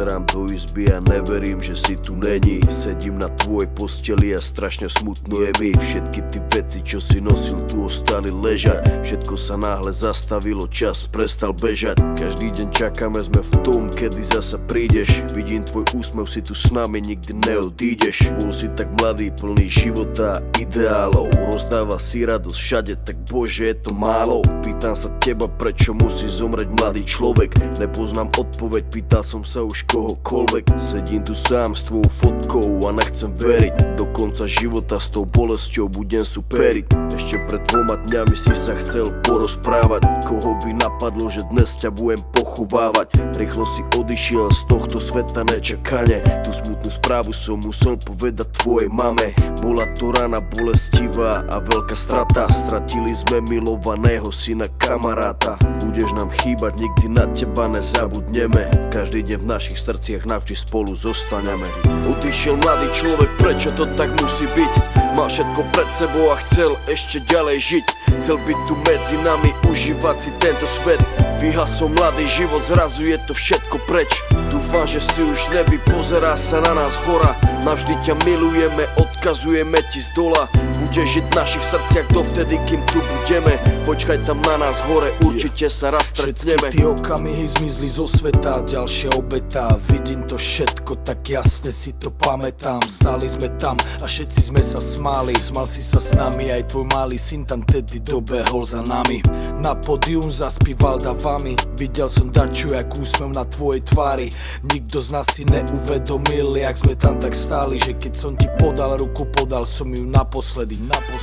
Pozerám do izby a neverím, že si tu není. Sedím na tvojej posteli a strašne smutno je mi. Všetky ty veci, čo si nosil, tu ostali ležať. Všetko sa náhle zastavilo, čas prestal bežať. Každý deň čakáme, sme v tom, kedy zasa prídeš. Vidím tvoj úsmev, si tu s nami, nikdy neodídeš. Bol si tak mladý, plný života a ideálov. Rozdáva si radosť všade, tak bože, je to málo. Pýtam sa teba, prečo musí zomrieť mladý človek. Nepoznám odpoveď, pýtal som sa už kohokoľvek. Sedím tu sám s tvojou fotkou a nechcem veriť. Do konca života s tou bolesťou budem superiť. Ešte pred 2 dňami si sa chcel porozprávať. Koho by napadlo, že dnes ťa budem pochovávať. Rýchlo si odišiel z tohto sveta nečakane. Tú smutnú správu som musel povedať tvojej mame. Bola to rana bolestivá a veľká strata. Stratili sme milovaného syna, kamaráta. Budeš nám chýbať, nikdy na teba nezabudneme. Každý deň v našich srdciach navždy spolu zostaneme. Odišiel mladý človek, prečo to tak musí byť? Mal všetko pred sebou a chcel ešte ďalej žiť. Chcel byť tu medzi nami, užívať si tento svet. Vyhasol mladý život, zrazu je to všetko preč. Dúfam, že si už neby, pozerá sa na nás hora. Navždy ťa milujeme, odkazujeme ti z dola. Budeš žiť v našich srdciach dovtedy, kým tu budeme. Počkaj tam na nás hore, určite sa raz stretneme. Všetky tie okamihy zmizli zo sveta, ďalšia obeta. Vidím to všetko, tak jasne si to pamätám. Stáli sme tam a všetci sme sa smáli. Smal si sa s nami, aj tvoj malý syn tam tedy dobehol za nami. Na pódium zaspíval davami. Videl som daču, jak úsmev na tvojej tvári. Nikto z nás si neuvedomil, jak sme tam tak stáli, že keď som ti podal ruku, podal som ju naposledy.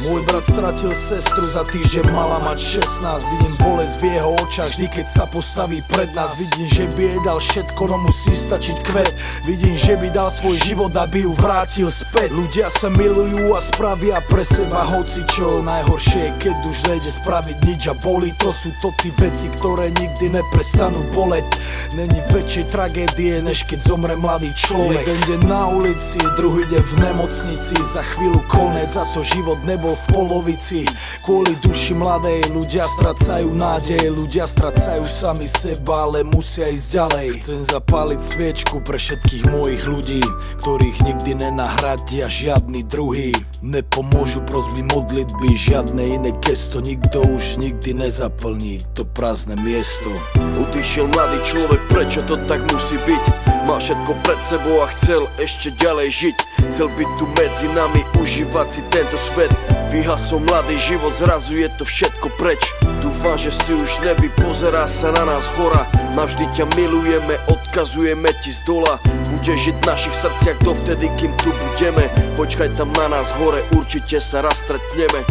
Môj brat stratil sestru, za týždeň mala mať 16. Vidím bolesť v jeho očách, vždy keď sa postaví pred nás. Vidím, že by jej dal všetko, no musí stačiť kvet. Vidím, že by dal svoj život, aby ju vrátil späť. Ľudia sa milujú a spravia pre seba hocičo. Najhoršie je, keď už nejde spraviť nič a bolí. To sú to tí veci, ktoré nikdy neprestanú boleť. Není väčšej tragédie, než keď zomre mladý človek. Jeden deň na ulici, druhý deň v nemocnici. Za chvíľu konec, za to život nebol v polovici. Kvôli duši mladej ľudia stracajú nádej. Ľudia stracajú sami seba, ale musia ísť ďalej. Chcem zapáliť sviečku pre všetkých mojich ľudí, ktorých nikdy nenahradia žiadny druhý. Nepomôžu prosby modlitby, žiadne iné gesto. Nikto už nikdy nezaplní to prázdne miesto. Odišiel mladý človek, prečo to tak musí byť? Mal všetko pred sebou a chcel ešte ďalej žiť. Chcel byť tu medzi nami, užívať si tento svet. Vyhasol mladý život, zrazu je to všetko preč. Dúfam, že si už neby, pozerá sa na nás hora. Navždy ťa milujeme, odkazujeme ti z dola. Budeš žiť v našich srdciach dovtedy, kým tu budeme. Počkaj tam na nás hore, určite sa raz stretneme.